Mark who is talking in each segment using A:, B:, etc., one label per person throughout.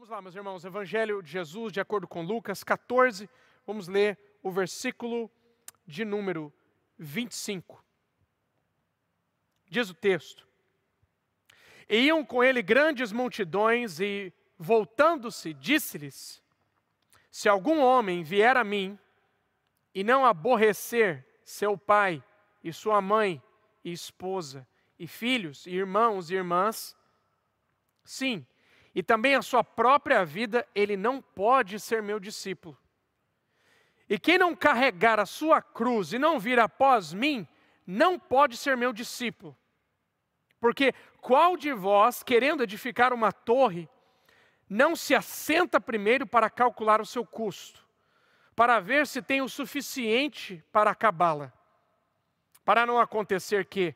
A: Vamos lá, meus irmãos, Evangelho de Jesus, de acordo com Lucas 14, vamos ler o versículo de número 25. Diz o texto: E iam com ele grandes multidões e, voltando-se, disse-lhes: Se algum homem vier a mim e não aborrecer seu pai e sua mãe e esposa e filhos e irmãos e irmãs, sim, e também a sua própria vida, ele não pode ser meu discípulo. E quem não carregar a sua cruz e não vir após mim, não pode ser meu discípulo. Porque qual de vós, querendo edificar uma torre, não se assenta primeiro para calcular o seu custo, para ver se tem o suficiente para acabá-la? Para não acontecer que,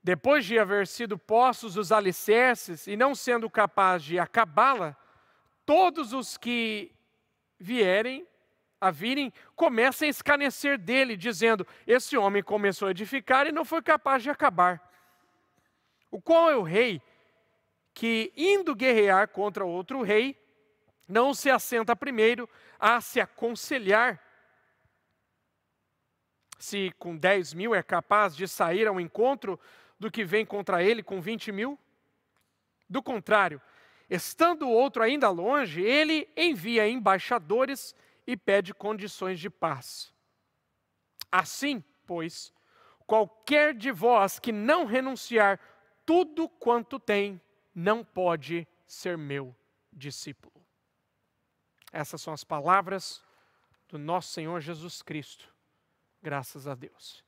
A: depois de haver sido postos os alicerces e não sendo capaz de acabá-la, todos os que virem comecem a escarnecer dele, dizendo: Esse homem começou a edificar e não foi capaz de acabar. O qual é o rei que, indo guerrear contra outro rei, não se assenta primeiro a se aconselhar se com 10.000 é capaz de sair ao encontro do que vem contra ele com 20.000? Do contrário, estando o outro ainda longe, ele envia embaixadores e pede condições de paz. Assim, pois, qualquer de vós que não renunciar tudo quanto tem, não pode ser meu discípulo. Essas são as palavras do nosso Senhor Jesus Cristo. Graças a Deus.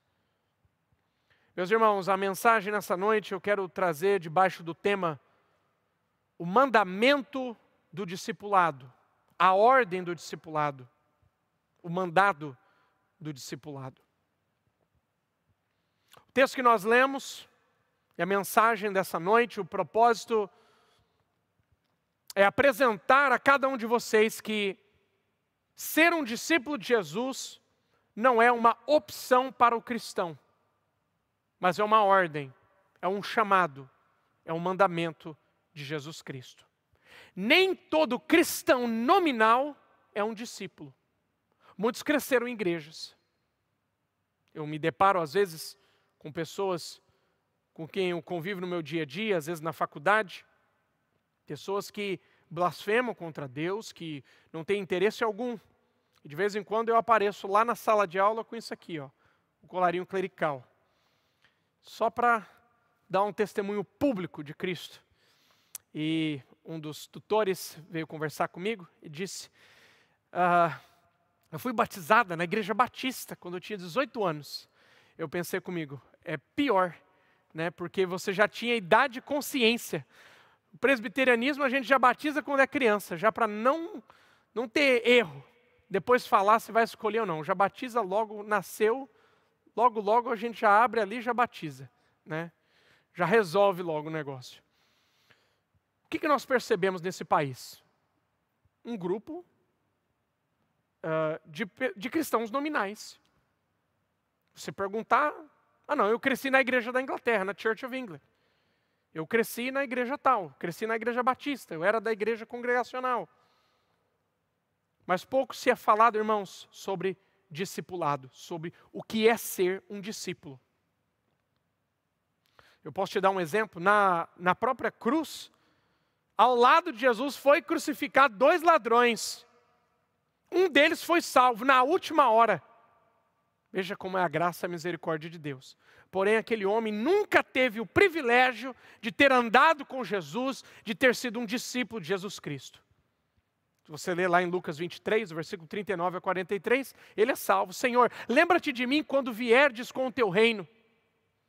A: Meus irmãos, a mensagem nessa noite eu quero trazer debaixo do tema o mandamento do discipulado, a ordem do discipulado, o mandado do discipulado. O texto que nós lemos e a mensagem dessa noite, o propósito é apresentar a cada um de vocês que ser um discípulo de Jesus não é uma opção para o cristão, mas é uma ordem, é um chamado, é um mandamento de Jesus Cristo. Nem todo cristão nominal é um discípulo. Muitos cresceram em igrejas. Eu me deparo às vezes com pessoas com quem eu convivo no meu dia a dia, às vezes na faculdade, pessoas que blasfemam contra Deus, que não têm interesse algum. E de vez em quando eu apareço lá na sala de aula com isso aqui, ó, o colarinho clerical. Só para dar um testemunho público de Cristo. E um dos tutores veio conversar comigo e disse: eu fui batizada na igreja batista quando eu tinha 18 anos. Eu pensei comigo, é pior, né? Porque você já tinha idade e consciência. O presbiterianismo a gente já batiza quando é criança, já para não ter erro. Depois falar se vai escolher ou não. Já batiza logo, nasceu, logo a gente já abre ali e já batiza, né? Já resolve logo o negócio. O que nós percebemos nesse país? Um grupo de cristãos nominais. Você perguntar, não, eu cresci na igreja da Inglaterra, na Church of England. Eu cresci na igreja tal, cresci na igreja batista, eu era da igreja congregacional. Mas pouco se é falado, irmãos, sobre discipulado, sobre o que é ser um discípulo. Eu posso te dar um exemplo, na própria cruz, ao lado de Jesus foi crucificado 2 ladrões. Um deles foi salvo na última hora. Veja como é a graça e a misericórdia de Deus. Porém, aquele homem nunca teve o privilégio de ter andado com Jesus, de ter sido um discípulo de Jesus Cristo. Se você ler lá em Lucas 23, versículo 39 a 43, ele é salvo. Senhor, lembra-te de mim quando vierdes com o teu reino.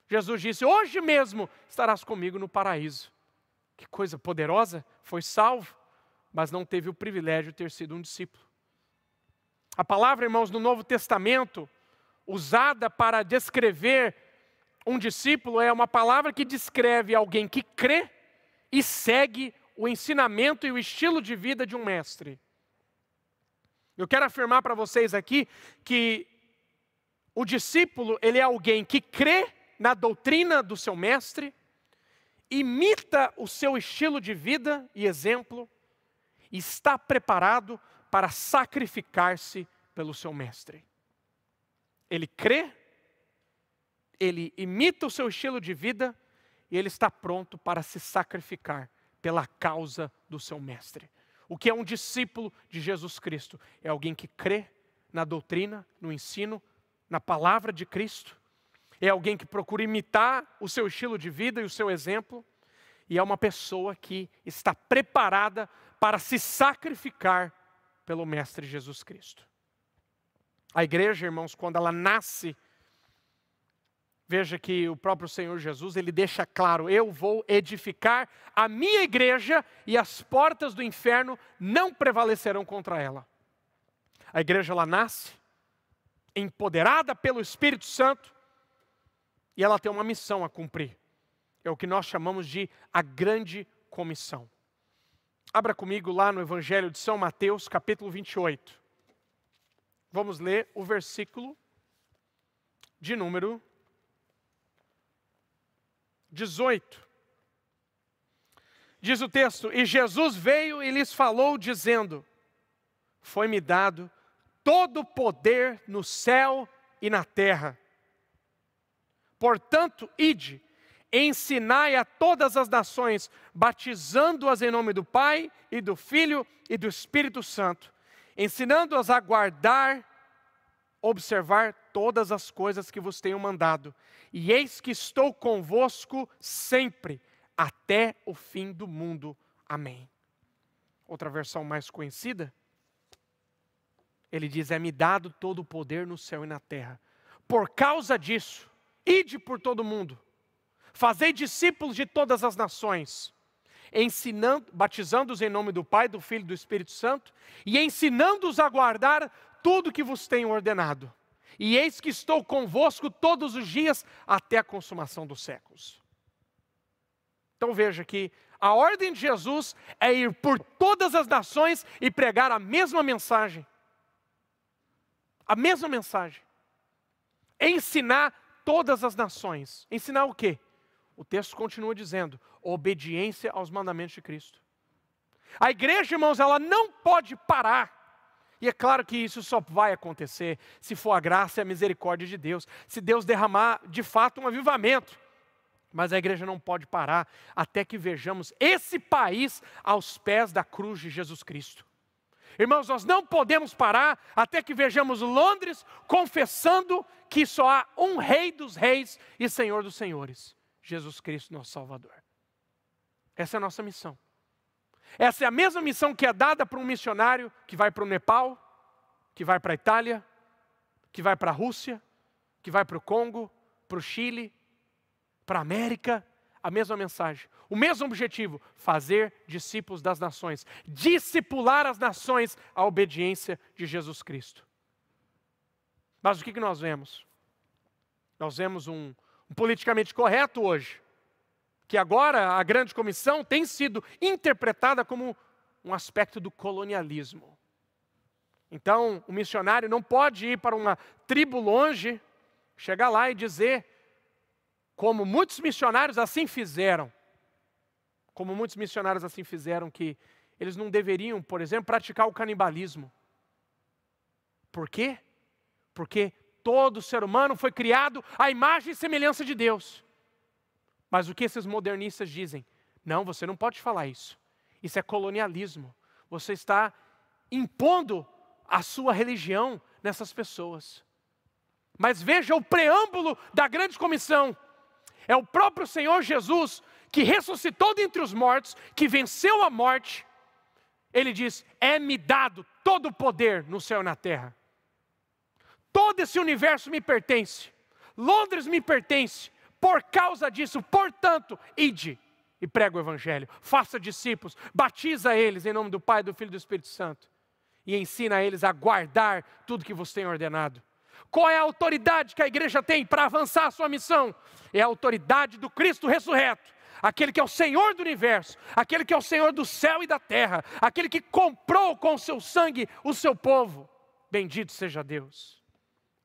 A: Jesus disse, hoje mesmo estarás comigo no paraíso. Que coisa poderosa, foi salvo, mas não teve o privilégio de ter sido um discípulo. A palavra, irmãos, no Novo Testamento, usada para descrever um discípulo, é uma palavra que descreve alguém que crê e segue o ensinamento e o estilo de vida de um mestre. Eu quero afirmar para vocês aqui que o discípulo, ele é alguém que crê na doutrina do seu mestre, imita o seu estilo de vida e exemplo, está preparado para sacrificar-se pelo seu mestre. Ele crê, ele imita o seu estilo de vida e ele está pronto para se sacrificar pela causa do seu mestre. O que é um discípulo de Jesus Cristo? É alguém que crê na doutrina, no ensino, na palavra de Cristo. É alguém que procura imitar o seu estilo de vida e o seu exemplo. E é uma pessoa que está preparada para se sacrificar pelo mestre Jesus Cristo. A igreja, irmãos, quando ela nasce, veja que o próprio Senhor Jesus, ele deixa claro: eu vou edificar a minha igreja e as portas do inferno não prevalecerão contra ela. A igreja, ela nasce empoderada pelo Espírito Santo e ela tem uma missão a cumprir. É o que nós chamamos de a grande comissão. Abra comigo lá no Evangelho de São Mateus, capítulo 28. Vamos ler o versículo de número 18. Diz o texto: e Jesus veio e lhes falou, dizendo: foi-me dado todo o poder no céu e na terra. Portanto, ide, ensinai a todas as nações, batizando-as em nome do Pai e do Filho e do Espírito Santo, ensinando-as a guardar, observar todas as coisas que vos tenho mandado. E eis que estou convosco sempre, até o fim do mundo. Amém. Outra versão mais conhecida, ele diz: é-me dado todo o poder no céu e na terra. Por causa disso, ide por todo o mundo, fazei discípulos de todas as nações, ensinando, batizando-os em nome do Pai, do Filho e do Espírito Santo, e ensinando-os a guardar tudo que vos tenho ordenado. E eis que estou convosco todos os dias até a consumação dos séculos. Então veja que a ordem de Jesus é ir por todas as nações e pregar a mesma mensagem. A mesma mensagem. Ensinar todas as nações. Ensinar o quê? O texto continua dizendo: obediência aos mandamentos de Cristo. A igreja, irmãos, ela não pode parar. E é claro que isso só vai acontecer se for a graça e a misericórdia de Deus. Se Deus derramar de fato um avivamento. Mas a igreja não pode parar até que vejamos esse país aos pés da cruz de Jesus Cristo. Irmãos, nós não podemos parar até que vejamos Londres confessando que só há um Rei dos Reis e Senhor dos Senhores, Jesus Cristo, nosso Salvador. Essa é a nossa missão. Essa é a mesma missão que é dada para um missionário que vai para o Nepal, que vai para a Itália, que vai para a Rússia, que vai para o Congo, para o Chile, para a América. A mesma mensagem, o mesmo objetivo: fazer discípulos das nações, discipular as nações à obediência de Jesus Cristo. Mas o que nós vemos? Nós vemos um politicamente correto hoje, que agora a grande comissão tem sido interpretada como um aspecto do colonialismo. Então, o missionário não pode ir para uma tribo longe, chegar lá e dizer, como muitos missionários assim fizeram, que eles não deveriam, por exemplo, praticar o canibalismo. Por quê? Porque todo ser humano foi criado à imagem e semelhança de Deus. Mas o que esses modernistas dizem? Não, você não pode falar isso. Isso é colonialismo. Você está impondo a sua religião nessas pessoas. Mas veja o preâmbulo da grande comissão. É o próprio Senhor Jesus que ressuscitou dentre os mortos, que venceu a morte. Ele diz: é-me dado todo o poder no céu e na terra. Todo esse universo me pertence. Londres me pertence. Por causa disso, portanto, ide e prega o Evangelho. Faça discípulos, batiza eles em nome do Pai, do Filho e do Espírito Santo. E ensina eles a guardar tudo que vos tenho ordenado. Qual é a autoridade que a igreja tem para avançar a sua missão? É a autoridade do Cristo ressurreto. Aquele que é o Senhor do universo, aquele que é o Senhor do céu e da terra, aquele que comprou com o seu sangue o seu povo. Bendito seja Deus.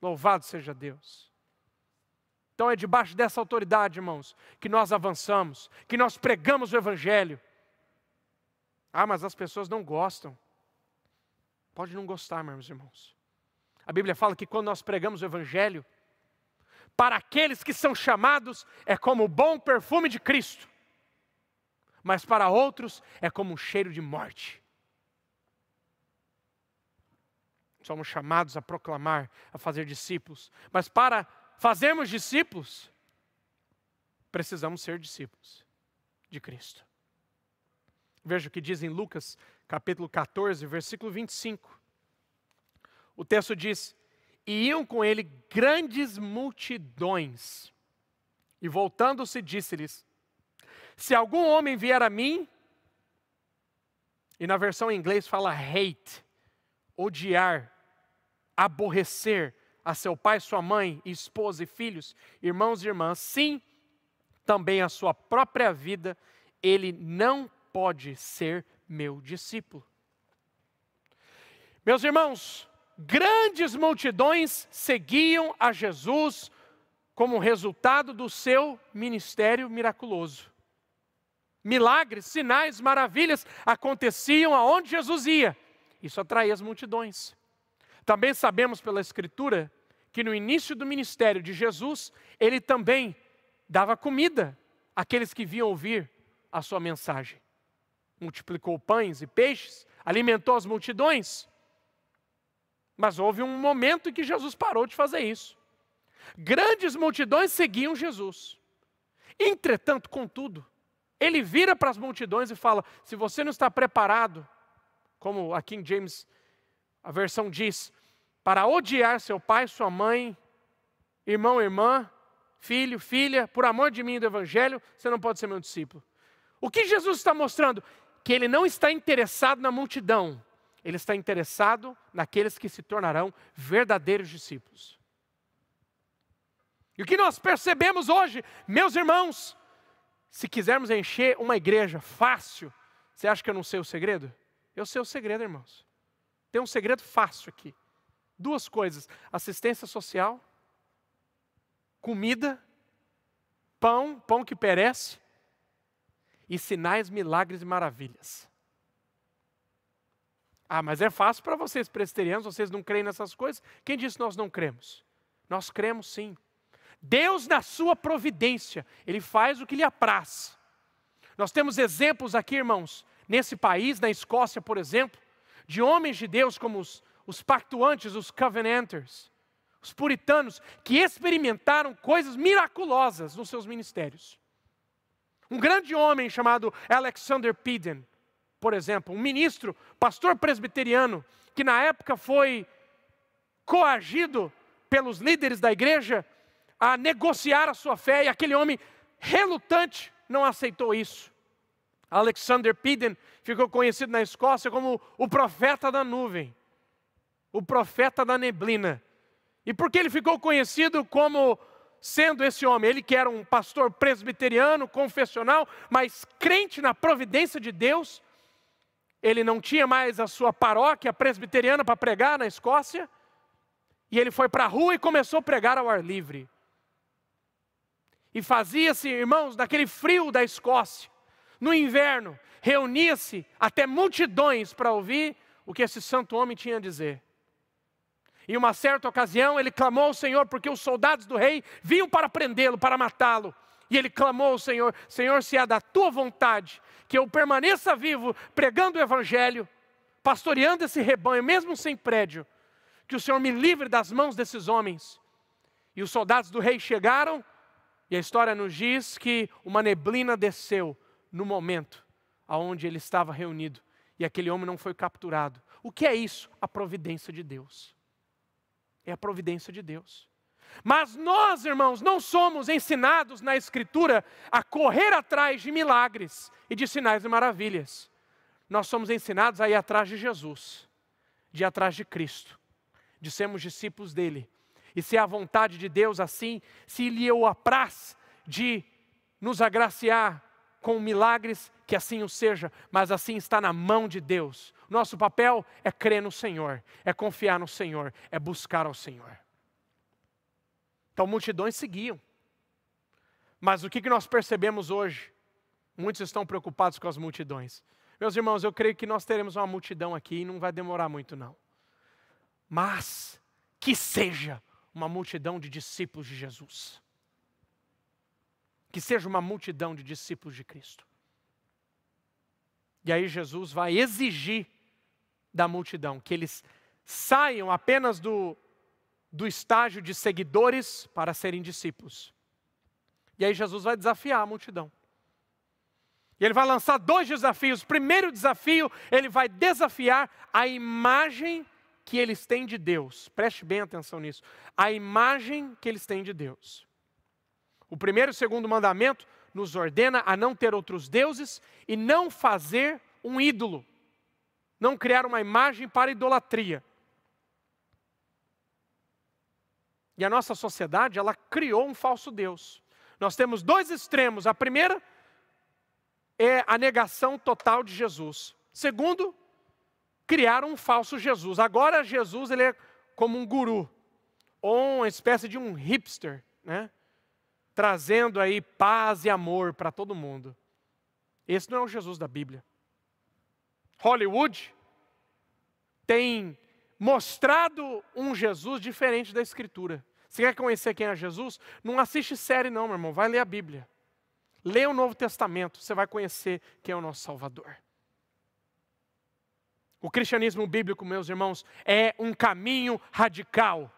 A: Louvado seja Deus. Então é debaixo dessa autoridade, irmãos, que nós avançamos, que nós pregamos o Evangelho. Ah, mas as pessoas não gostam. Pode não gostar, meus irmãos. A Bíblia fala que quando nós pregamos o Evangelho, para aqueles que são chamados é como o bom perfume de Cristo, mas para outros é como um cheiro de morte. Somos chamados a proclamar, a fazer discípulos, mas para fazermos discípulos, precisamos ser discípulos de Cristo. Veja o que diz em Lucas, capítulo 14, versículo 25. O texto diz: e iam com ele grandes multidões. E voltando-se, disse-lhes: se algum homem vier a mim, e na versão em inglês fala hate, odiar, aborrecer a seu pai, sua mãe, esposa e filhos, irmãos e irmãs, sim, também a sua própria vida, ele não pode ser meu discípulo. Meus irmãos, grandes multidões seguiam a Jesus como resultado do seu ministério miraculoso. Milagres, sinais, maravilhas aconteciam aonde Jesus ia. Isso atraía as multidões. Também sabemos pela Escritura que no início do ministério de Jesus, ele também dava comida àqueles que vinham ouvir a sua mensagem. Multiplicou pães e peixes, alimentou as multidões. Mas houve um momento em que Jesus parou de fazer isso. Grandes multidões seguiam Jesus. Entretanto, contudo, ele vira para as multidões e fala: se você não está preparado, como a King James, a versão diz, para odiar seu pai, sua mãe, irmão, irmã, filho, filha, por amor de mim e do Evangelho, você não pode ser meu discípulo. O que Jesus está mostrando? Que ele não está interessado na multidão, ele está interessado naqueles que se tornarão verdadeiros discípulos. E o que nós percebemos hoje, meus irmãos, se quisermos encher uma igreja fácil, você acha que eu não sei o segredo? Eu sei o segredo, irmãos. Tem um segredo fácil aqui. Duas coisas: assistência social, comida, pão que perece, e sinais, milagres e maravilhas. Ah, mas é fácil para vocês presbiterianos, vocês não creem nessas coisas? Quem disse que nós não cremos? Nós cremos sim. Deus, na sua providência, Ele faz o que lhe apraz. Nós temos exemplos aqui, irmãos, nesse país, na Escócia, por exemplo, de homens de Deus como os pactuantes, os covenanters, os puritanos, que experimentaram coisas miraculosas nos seus ministérios. Um grande homem chamado Alexander Peden, por exemplo, um ministro, pastor presbiteriano, que na época foi coagido pelos líderes da igreja a negociar a sua fé, e aquele homem relutante não aceitou isso. Alexander Peden ficou conhecido na Escócia como o profeta da nuvem, o profeta da neblina. E por que ele ficou conhecido como sendo esse homem? Ele que era um pastor presbiteriano, confessional, mas crente na providência de Deus. Ele não tinha mais a sua paróquia presbiteriana para pregar na Escócia, e ele foi para a rua e começou a pregar ao ar livre. E fazia-se, irmãos, naquele frio da Escócia, no inverno, reunia-se até multidões para ouvir o que esse santo homem tinha a dizer. Em uma certa ocasião, ele clamou ao Senhor, porque os soldados do rei vinham para prendê-lo, para matá-lo. E ele clamou ao Senhor: Senhor, se é da tua vontade que eu permaneça vivo, pregando o Evangelho, pastoreando esse rebanho, mesmo sem prédio, que o Senhor me livre das mãos desses homens. E os soldados do rei chegaram, e a história nos diz que uma neblina desceu no momento onde ele estava reunido, e aquele homem não foi capturado. O que é isso? A providência de Deus. É a providência de Deus. Mas nós, irmãos, não somos ensinados na Escritura a correr atrás de milagres e de sinais e maravilhas. Nós somos ensinados a ir atrás de Jesus, de ir atrás de Cristo, de sermos discípulos dele. E se é a vontade de Deus assim, se lhe o apraz de nos agraciar com milagres, que assim o seja, mas assim está na mão de Deus. Nosso papel é crer no Senhor, é confiar no Senhor, é buscar ao Senhor. Então multidões seguiam. Mas o que nós percebemos hoje? Muitos estão preocupados com as multidões. Meus irmãos, eu creio que nós teremos uma multidão aqui e não vai demorar muito não. Mas que seja uma multidão de discípulos de Jesus. Que seja uma multidão de discípulos de Cristo. E aí Jesus vai exigir da multidão que eles saiam apenas do estágio de seguidores para serem discípulos. E aí Jesus vai desafiar a multidão. E ele vai lançar 2 desafios. O primeiro desafio, ele vai desafiar a imagem que eles têm de Deus. Preste bem atenção nisso. A imagem que eles têm de Deus. O primeiro e o segundo mandamento nos ordena a não ter outros deuses e não fazer um ídolo. Não criar uma imagem para idolatria. E a nossa sociedade, ela criou um falso Deus. Nós temos 2 extremos. A primeira é a negação total de Jesus. Segundo, criaram um falso Jesus. Agora Jesus ele é como um guru, ou uma espécie de um hipster, né? Trazendo aí paz e amor para todo mundo. Esse não é o Jesus da Bíblia. Hollywood tem mostrado um Jesus diferente da Escritura. Você quer conhecer quem é Jesus? Não assiste série não, meu irmão. Vai ler a Bíblia. Leia o Novo Testamento. Você vai conhecer quem é o nosso Salvador. O cristianismo bíblico, meus irmãos, é um caminho radical.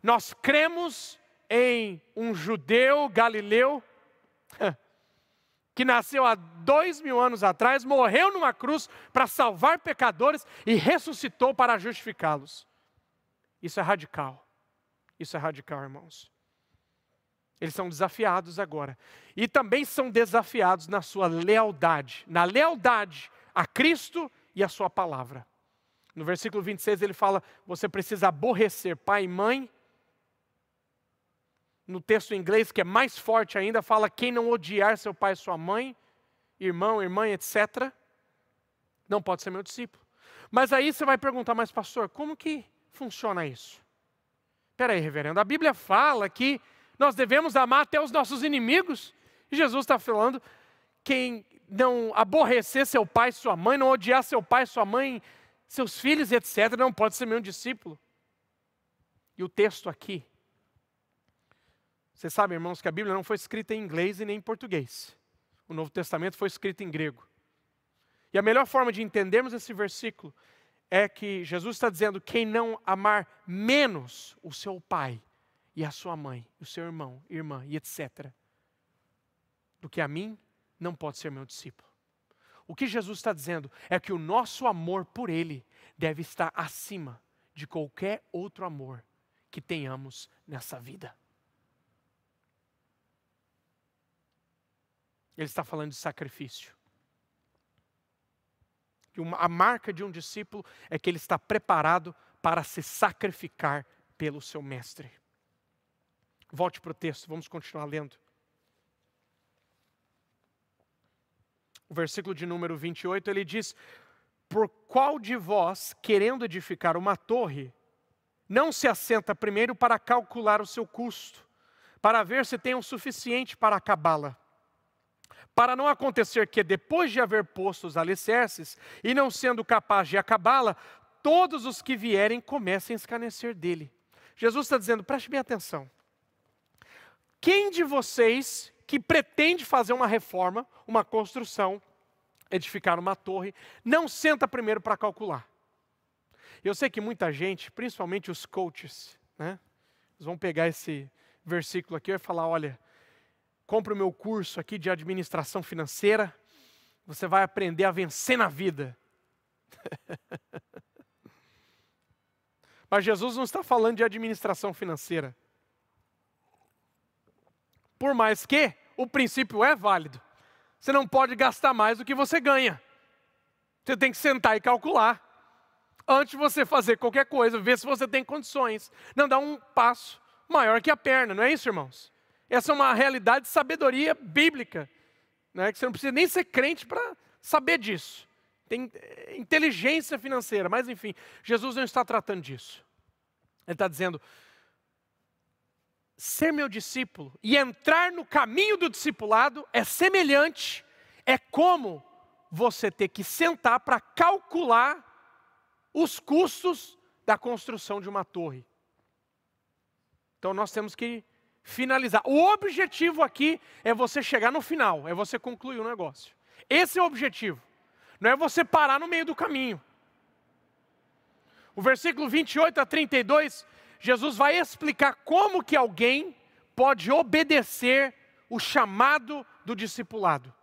A: Nós cremos em um judeu galileu que nasceu há 2000 anos atrás, morreu numa cruz para salvar pecadores e ressuscitou para justificá-los. Isso é radical. Isso é radical, irmãos. Eles são desafiados agora. E também são desafiados na sua lealdade. Na lealdade a Cristo e a sua palavra. No versículo 26 ele fala, você precisa aborrecer pai e mãe. No texto em inglês, que é mais forte ainda, fala quem não odiar seu pai e sua mãe, irmão, irmã, etc. Não pode ser meu discípulo. Mas aí você vai perguntar, mas pastor, como que funciona isso? Espera aí, reverendo, a Bíblia fala que nós devemos amar até os nossos inimigos. E Jesus está falando, quem não aborrecer seu pai e sua mãe, não odiar seu pai e sua mãe, seus filhos, etc., não pode ser meu discípulo. E o texto aqui, vocês sabem, irmãos, que a Bíblia não foi escrita em inglês e nem em português. O Novo Testamento foi escrito em grego. E a melhor forma de entendermos esse versículo é que Jesus está dizendo, quem não amar menos o seu pai e a sua mãe, o seu irmão, irmã e etc., do que a mim, não pode ser meu discípulo. O que Jesus está dizendo é que o nosso amor por Ele deve estar acima de qualquer outro amor que tenhamos nessa vida. Ele está falando de sacrifício. A marca de um discípulo é que ele está preparado para se sacrificar pelo seu mestre. Volte para o texto, vamos continuar lendo. O versículo de número 28, ele diz, por qual de vós, querendo edificar uma torre, não se assenta primeiro para calcular o seu custo, para ver se tem o suficiente para acabá-la? Para não acontecer que, depois de haver posto os alicerces, e não sendo capaz de acabá-la, todos os que vierem comecem a escarnecer dele. Jesus está dizendo, preste bem atenção. Quem de vocês que pretende fazer uma reforma, uma construção, edificar uma torre, não senta primeiro para calcular? Eu sei que muita gente, principalmente os coaches, né, eles vão pegar esse versículo aqui e falar, olha, compre o meu curso aqui de administração financeira, você vai aprender a vencer na vida. Mas Jesus não está falando de administração financeira. Por mais que o princípio é válido. Você não pode gastar mais do que você ganha. Você tem que sentar e calcular. Antes de você fazer qualquer coisa, ver se você tem condições. Não dar um passo maior que a perna, não é isso, irmãos? Essa é uma realidade de sabedoria bíblica, né? Que você não precisa nem ser crente para saber disso. Tem inteligência financeira, mas enfim, Jesus não está tratando disso. Ele está dizendo, ser meu discípulo e entrar no caminho do discipulado é semelhante, é como você ter que sentar para calcular os custos da construção de uma torre. Então nós temos que finalizar. O objetivo aqui é você chegar no final, é você concluir o negócio. Esse é o objetivo. Não é você parar no meio do caminho. O versículo 28 a 32, Jesus vai explicar como que alguém pode obedecer o chamado do discipulado.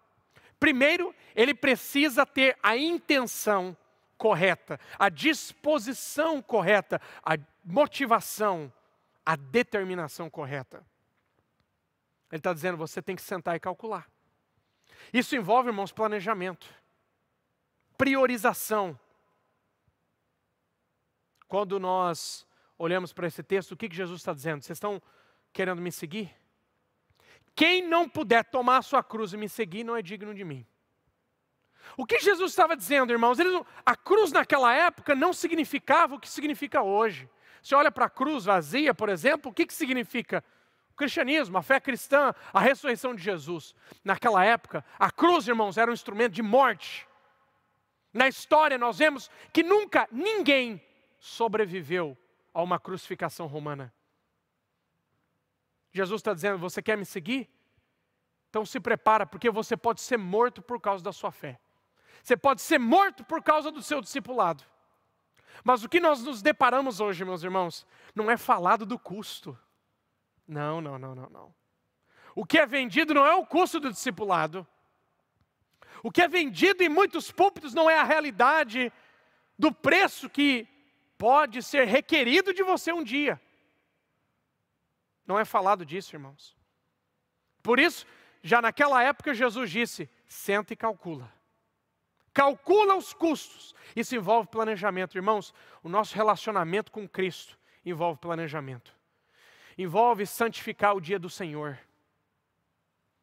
A: Primeiro, ele precisa ter a intenção correta, a disposição correta, a motivação, a determinação correta. Ele está dizendo, você tem que sentar e calcular. Isso envolve, irmãos, planejamento, priorização. Quando nós olhamos para esse texto, o que Jesus está dizendo? Vocês estão querendo me seguir? Quem não puder tomar a sua cruz e me seguir, não é digno de mim. O que Jesus estava dizendo, irmãos? A cruz naquela época não significava o que significa hoje. Você olha para a cruz vazia, por exemplo, o que significa? O cristianismo, a fé cristã, a ressurreição de Jesus. Naquela época, a cruz, irmãos, era um instrumento de morte. Na história nós vemos que nunca ninguém sobreviveu a uma crucificação romana. Jesus está dizendo, você quer me seguir? Então se prepara, porque você pode ser morto por causa da sua fé. Você pode ser morto por causa do seu discipulado. Mas o que nós nos deparamos hoje, meus irmãos, não é falado do custo. Não. O que é vendido não é o custo do discipulado. O que é vendido em muitos púlpitos não é a realidade do preço que pode ser requerido de você um dia. Não é falado disso, irmãos. Por isso, já naquela época Jesus disse, senta e calcula. Calcula os custos. Isso envolve planejamento. Irmãos, o nosso relacionamento com Cristo envolve planejamento. Envolve santificar o dia do Senhor.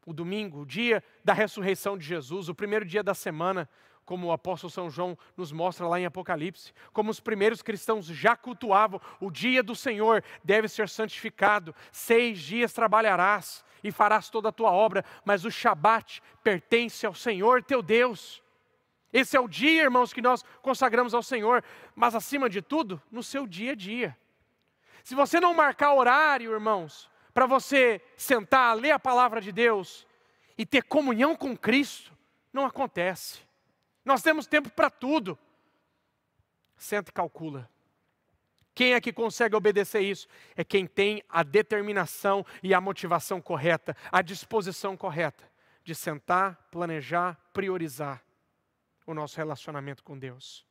A: O domingo, o dia da ressurreição de Jesus, o primeiro dia da semana, como o apóstolo São João nos mostra lá em Apocalipse, como os primeiros cristãos já cultuavam, o dia do Senhor deve ser santificado, 6 dias trabalharás e farás toda a tua obra, mas o Shabat pertence ao Senhor teu Deus. Esse é o dia, irmãos, que nós consagramos ao Senhor, mas acima de tudo, no seu dia a dia. Se você não marcar horário, irmãos, para você sentar, ler a palavra de Deus e ter comunhão com Cristo, não acontece. Nós temos tempo para tudo. Senta e calcula. Quem é que consegue obedecer isso? É quem tem a determinação e a motivação correta, a disposição correta de sentar, planejar, priorizar o nosso relacionamento com Deus.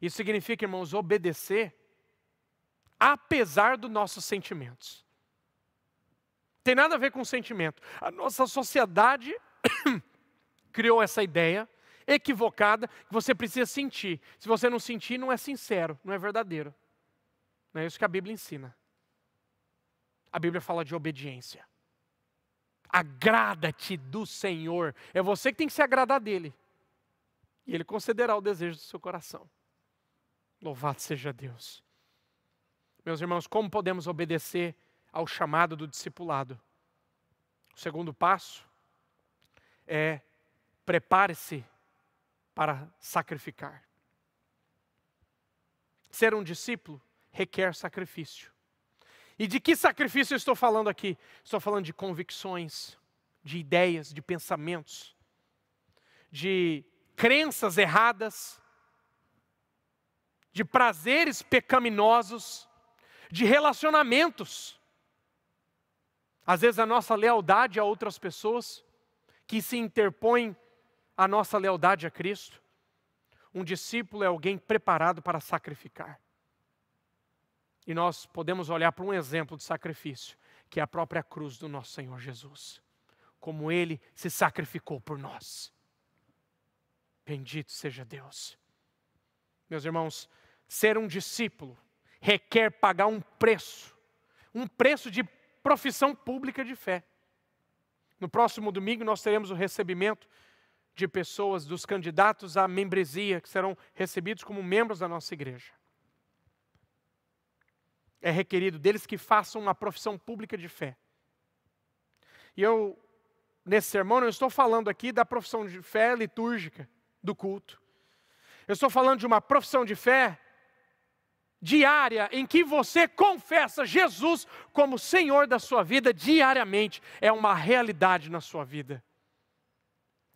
A: Isso significa, irmãos, obedecer apesar dos nossos sentimentos. Tem nada a ver com sentimento. A nossa sociedade criou essa ideia equivocada, que você precisa sentir. Se você não sentir, não é sincero, não é verdadeiro. Não é isso que a Bíblia ensina. A Bíblia fala de obediência. Agrada-te do Senhor. É você que tem que se agradar dEle. E Ele concederá o desejo do seu coração. Louvado seja Deus. Meus irmãos, como podemos obedecer ao chamado do discipulado? O segundo passo é prepare-se para sacrificar. Ser um discípulo requer sacrifício. E de que sacrifício eu estou falando aqui? Estou falando de convicções, de ideias, de pensamentos, de crenças erradas, de prazeres pecaminosos, de relacionamentos. Às vezes a nossa lealdade a outras pessoas, que se interpõem a nossa lealdade a Cristo. Um discípulo é alguém preparado para sacrificar. E nós podemos olhar para um exemplo de sacrifício, que é a própria cruz do nosso Senhor Jesus. Como Ele se sacrificou por nós. Bendito seja Deus. Meus irmãos, ser um discípulo requer pagar um preço de profissão pública de fé. No próximo domingo nós teremos o recebimento de pessoas, dos candidatos à membresia, que serão recebidos como membros da nossa igreja. É requerido deles que façam uma profissão pública de fé. E nesse sermão, eu estou falando aqui da profissão de fé litúrgica, do culto. Eu estou falando de uma profissão de fé diária em que você confessa Jesus como Senhor da sua vida diariamente. É uma realidade na sua vida.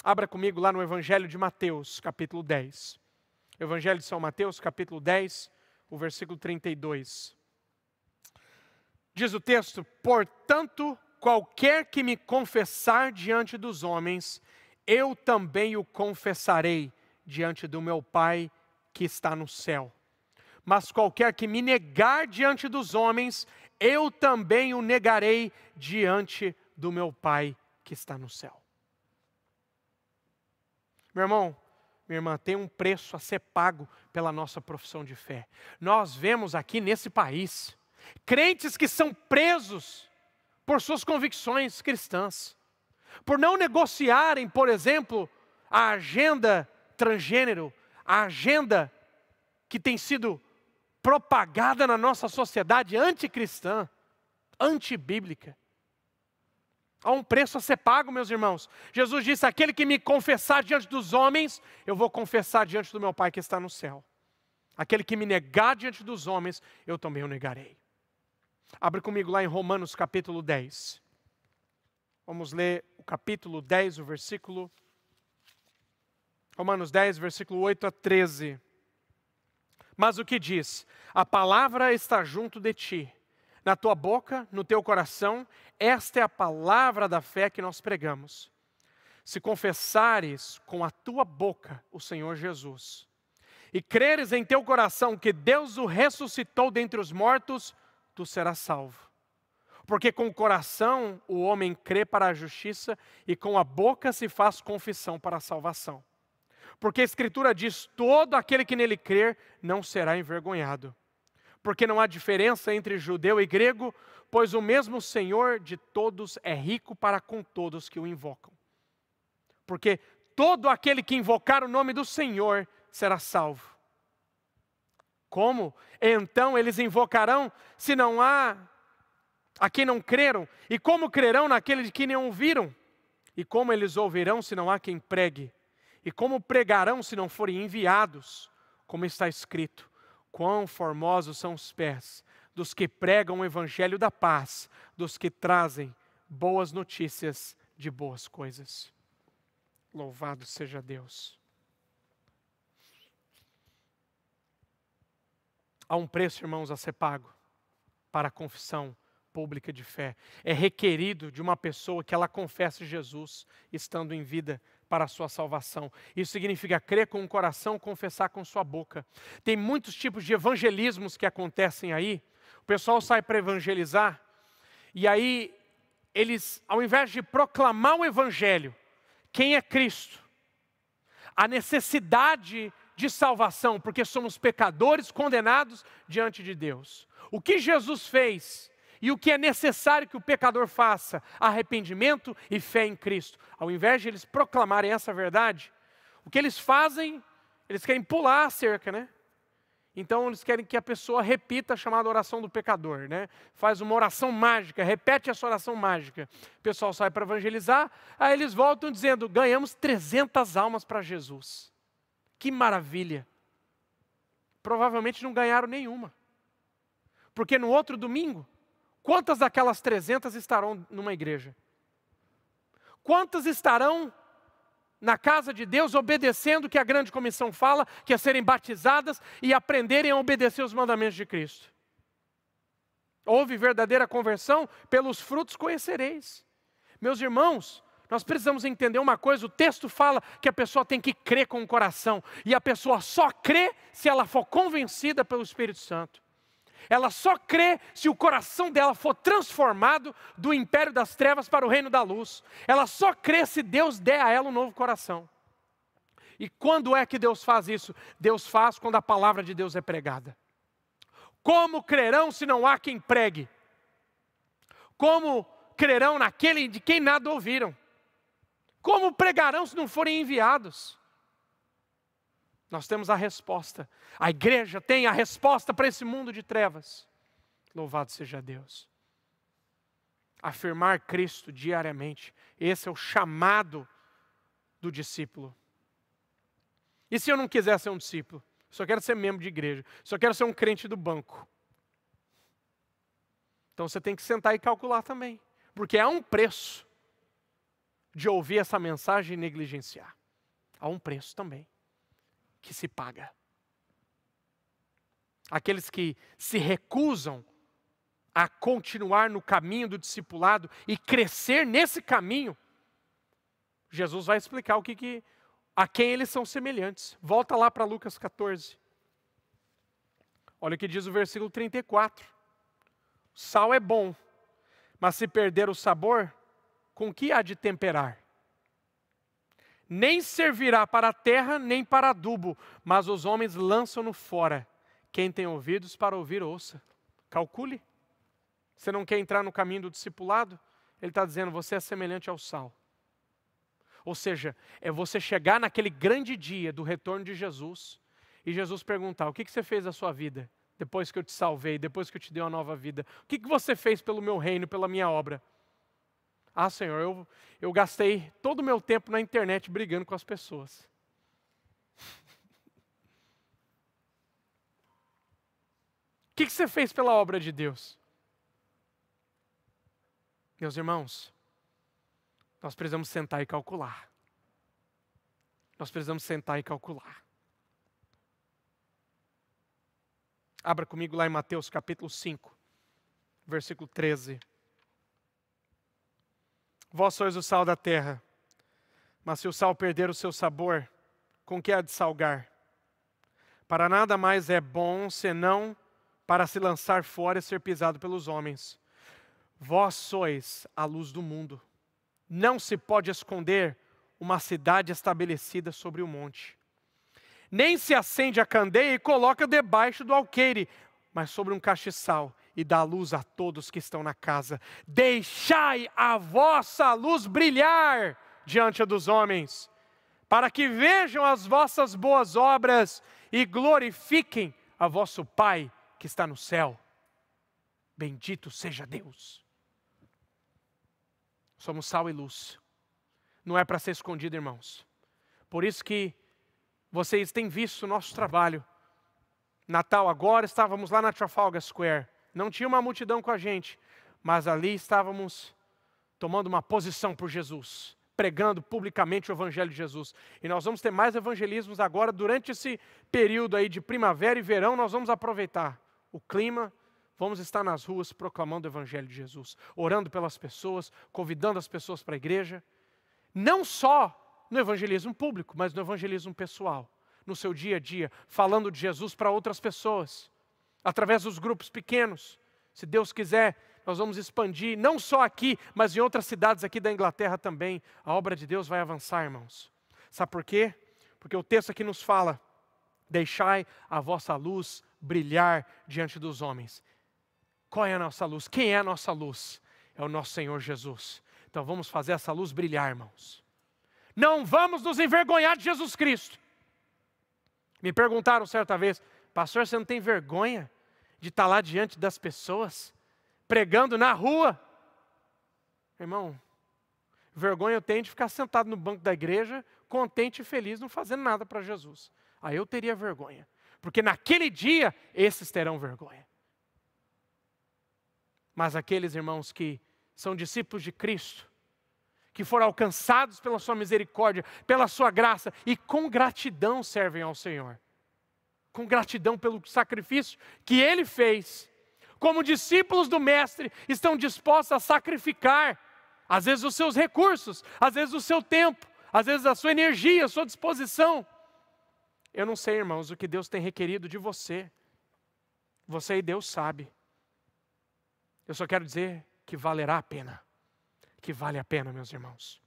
A: Abra comigo lá no Evangelho de Mateus, capítulo 10. Evangelho de São Mateus, capítulo 10, o versículo 32. Diz o texto: portanto, qualquer que me confessar diante dos homens, eu também o confessarei diante do meu Pai que está no céu. Mas qualquer que me negar diante dos homens, eu também o negarei diante do meu Pai que está no céu. Meu irmão, minha irmã, tem um preço a ser pago pela nossa profissão de fé. Nós vemos aqui nesse país crentes que são presos por suas convicções cristãs, por não negociarem, por exemplo, a agenda transgênero, a agenda que tem sido propagada na nossa sociedade anticristã, antibíblica. Há um preço a ser pago, meus irmãos. Jesus disse: aquele que me confessar diante dos homens, eu vou confessar diante do meu Pai que está no céu. Aquele que me negar diante dos homens, eu também o negarei. Abre comigo lá em Romanos capítulo 10. Vamos ler o capítulo 10, o versículo... Romanos 10, versículo 8 a 13. Mas o que diz? A palavra está junto de ti, na tua boca, no teu coração. Esta é a palavra da fé que nós pregamos. Se confessares com a tua boca o Senhor Jesus, e creres em teu coração que Deus o ressuscitou dentre os mortos, tu serás salvo. Porque com o coração o homem crê para a justiça, e com a boca se faz confissão para a salvação. Porque a Escritura diz: todo aquele que nele crer não será envergonhado. Porque não há diferença entre judeu e grego, pois o mesmo Senhor de todos é rico para com todos que o invocam. Porque todo aquele que invocar o nome do Senhor será salvo. Como? Então eles invocarão se não há a quem não creram? E como crerão naquele de quem não ouviram? E como eles ouvirão se não há quem pregue? E como pregarão se não forem enviados? Como está escrito: quão formosos são os pés dos que pregam o evangelho da paz, dos que trazem boas notícias de boas coisas. Louvado seja Deus. Há um preço, irmãos, a ser pago para a confissão pública de fé. É requerido de uma pessoa que ela confesse Jesus estando em vida para a sua salvação. Isso significa crer com o coração, confessar com sua boca. Tem muitos tipos de evangelismos que acontecem aí. O pessoal sai para evangelizar e aí eles, ao invés de proclamar o evangelho, quem é Cristo, a necessidade de salvação, porque somos pecadores condenados diante de Deus. O que Jesus fez e o que é necessário que o pecador faça: arrependimento e fé em Cristo. Ao invés de eles proclamarem essa verdade, o que eles fazem, eles querem pular a cerca, né? Então eles querem que a pessoa repita a chamada oração do pecador, né? Faz uma oração mágica, repete essa oração mágica. O pessoal sai para evangelizar, aí eles voltam dizendo: ganhamos 300 almas para Jesus. Que maravilha! Provavelmente não ganharam nenhuma. Porque no outro domingo, quantas daquelas 300 estarão numa igreja? Quantas estarão na casa de Deus obedecendo o que a grande comissão fala, que é serem batizadas e aprenderem a obedecer os mandamentos de Cristo? Houve verdadeira conversão? Pelos frutos conhecereis. Meus irmãos, nós precisamos entender uma coisa: o texto fala que a pessoa tem que crer com o coração, e a pessoa só crê se ela for convencida pelo Espírito Santo. Ela só crê se o coração dela for transformado do império das trevas para o reino da luz. Ela só crê se Deus der a ela um novo coração. E quando é que Deus faz isso? Deus faz quando a palavra de Deus é pregada. Como crerão se não há quem pregue? Como crerão naquele de quem nada ouviram? Como pregarão se não forem enviados? Nós temos a resposta. A igreja tem a resposta para esse mundo de trevas. Louvado seja Deus. Afirmar Cristo diariamente. Esse é o chamado do discípulo. E se eu não quiser ser um discípulo? Só quero ser membro de igreja. Só quero ser um crente do banco. Então você tem que sentar e calcular também. Porque há um preço de ouvir essa mensagem e negligenciar. Há um preço também que se paga. Aqueles que se recusam a continuar no caminho do discipulado e crescer nesse caminho, Jesus vai explicar a quem eles são semelhantes. Volta lá para Lucas 14. Olha o que diz o versículo 34. Sal é bom, mas se perder o sabor, com que há de temperar? Nem servirá para a terra, nem para adubo, mas os homens lançam-no fora. Quem tem ouvidos para ouvir, ouça. Calcule. Você não quer entrar no caminho do discipulado? Ele está dizendo, você é semelhante ao sal. Ou seja, é você chegar naquele grande dia do retorno de Jesus, e Jesus perguntar, o que você fez da sua vida? Depois que eu te salvei, depois que eu te dei uma nova vida. O que você fez pelo meu reino, pela minha obra? Ah, Senhor, eu gastei todo o meu tempo na internet brigando com as pessoas. O que você fez pela obra de Deus? Meus irmãos, nós precisamos sentar e calcular. Nós precisamos sentar e calcular. Abra comigo lá em Mateus capítulo 5, versículo 13. Vós sois o sal da terra, mas se o sal perder o seu sabor, com que há de salgar? Para nada mais é bom, senão para se lançar fora e ser pisado pelos homens. Vós sois a luz do mundo. Não se pode esconder uma cidade estabelecida sobre o monte. Nem se acende a candeia e coloca debaixo do alqueire, mas sobre um castiçal, e dá luz a todos que estão na casa. Deixai a vossa luz brilhar diante dos homens, para que vejam as vossas boas obras e glorifiquem a vosso Pai que está no céu. Bendito seja Deus. Somos sal e luz. Não é para ser escondido, irmãos. Por isso que vocês têm visto o nosso trabalho. Natal agora, estávamos lá na Trafalgar Square. Não tinha uma multidão com a gente, mas ali estávamos tomando uma posição por Jesus, pregando publicamente o Evangelho de Jesus. E nós vamos ter mais evangelismos agora, durante esse período aí de primavera e verão, nós vamos aproveitar o clima, vamos estar nas ruas proclamando o Evangelho de Jesus, orando pelas pessoas, convidando as pessoas para a igreja, não só no evangelismo público, mas no evangelismo pessoal, no seu dia a dia, falando de Jesus para outras pessoas, através dos grupos pequenos. Se Deus quiser, nós vamos expandir, não só aqui, mas em outras cidades aqui da Inglaterra também. A obra de Deus vai avançar, irmãos. Sabe por quê? Porque o texto aqui nos fala, deixai a vossa luz brilhar diante dos homens. Qual é a nossa luz? Quem é a nossa luz? É o nosso Senhor Jesus. Então vamos fazer essa luz brilhar, irmãos. Não vamos nos envergonhar de Jesus Cristo. Me perguntaram certa vez, pastor, você não tem vergonha de estar lá diante das pessoas, pregando na rua? Irmão, vergonha eu tenho de ficar sentado no banco da igreja, contente e feliz, não fazendo nada para Jesus. Aí eu teria vergonha, porque naquele dia, esses terão vergonha. Mas aqueles irmãos que são discípulos de Cristo, que foram alcançados pela sua misericórdia, pela sua graça, e com gratidão servem ao Senhor. Com gratidão pelo sacrifício que Ele fez. Como discípulos do Mestre, estão dispostos a sacrificar, às vezes os seus recursos, às vezes o seu tempo, às vezes a sua energia, a sua disposição. Eu não sei, irmãos, o que Deus tem requerido de você. Você e Deus sabe. Eu só quero dizer que valerá a pena. Que vale a pena, meus irmãos.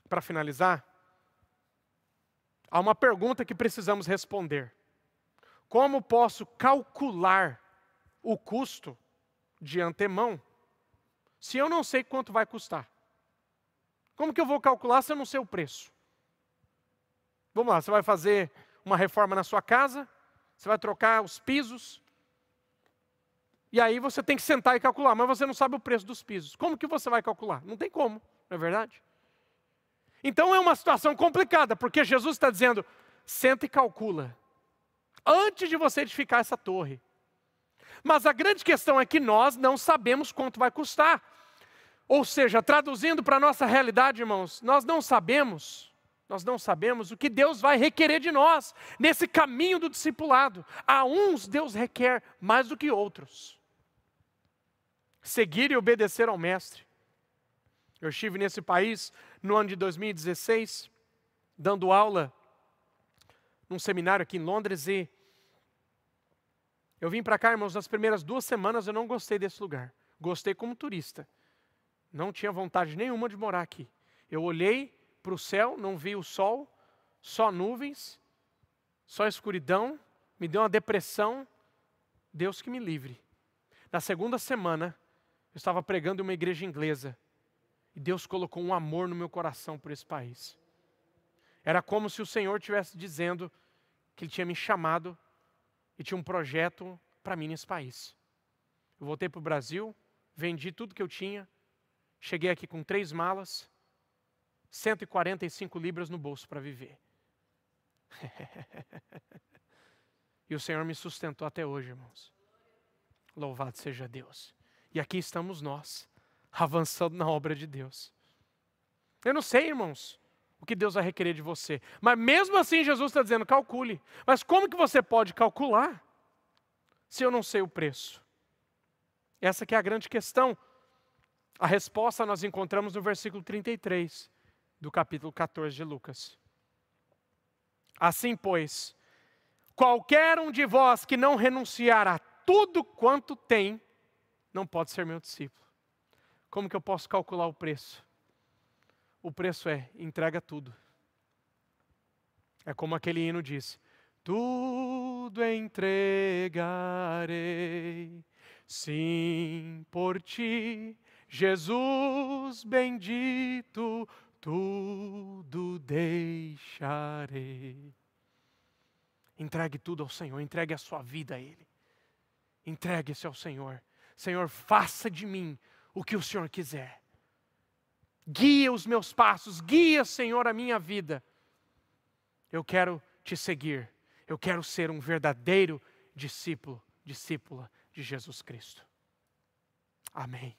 A: Para finalizar, há uma pergunta que precisamos responder. Como posso calcular o custo de antemão, se eu não sei quanto vai custar? Como que eu vou calcular se eu não sei o preço? Vamos lá, você vai fazer uma reforma na sua casa, você vai trocar os pisos, e aí você tem que sentar e calcular, mas você não sabe o preço dos pisos. Como que você vai calcular? Não tem como, não é verdade? Então é uma situação complicada, porque Jesus está dizendo, senta e calcula, antes de você edificar essa torre. Mas a grande questão é que nós não sabemos quanto vai custar. Ou seja, traduzindo para a nossa realidade, irmãos, nós não sabemos o que Deus vai requerer de nós nesse caminho do discipulado. A uns Deus requer mais do que outros. Seguir e obedecer ao Mestre. Eu estive nesse país no ano de 2016, dando aula num seminário aqui em Londres, e eu vim para cá, irmãos, nas primeiras 2 semanas eu não gostei desse lugar. Gostei como turista. Não tinha vontade nenhuma de morar aqui. Eu olhei para o céu, não vi o sol, só nuvens, só escuridão, me deu uma depressão. Deus que me livre. Na segunda semana, eu estava pregando em uma igreja inglesa. E Deus colocou um amor no meu coração por esse país. Era como se o Senhor estivesse dizendo que Ele tinha me chamado e tinha um projeto para mim nesse país. Eu voltei para o Brasil, vendi tudo que eu tinha, cheguei aqui com 3 malas, 145 libras no bolso para viver. E o Senhor me sustentou até hoje, irmãos. Louvado seja Deus. E aqui estamos nós, avançando na obra de Deus. Eu não sei, irmãos, o que Deus vai requerer de você. Mas mesmo assim Jesus está dizendo, calcule. Mas como que você pode calcular se eu não sei o preço? Essa que é a grande questão. A resposta nós encontramos no versículo 33 do capítulo 14 de Lucas. Assim, pois, qualquer um de vós que não renunciar a tudo quanto tem, não pode ser meu discípulo. Como que eu posso calcular o preço? O preço é, entrega tudo. É como aquele hino diz, tudo entregarei, sim, por ti, Jesus bendito, tudo deixarei. Entregue tudo ao Senhor, entregue a sua vida a Ele. Entregue-se ao Senhor. Senhor, faça de mim o que o Senhor quiser. Guia os meus passos, guia, Senhor, a minha vida. Eu quero te seguir. Eu quero ser um verdadeiro discípulo, discípula de Jesus Cristo. Amém.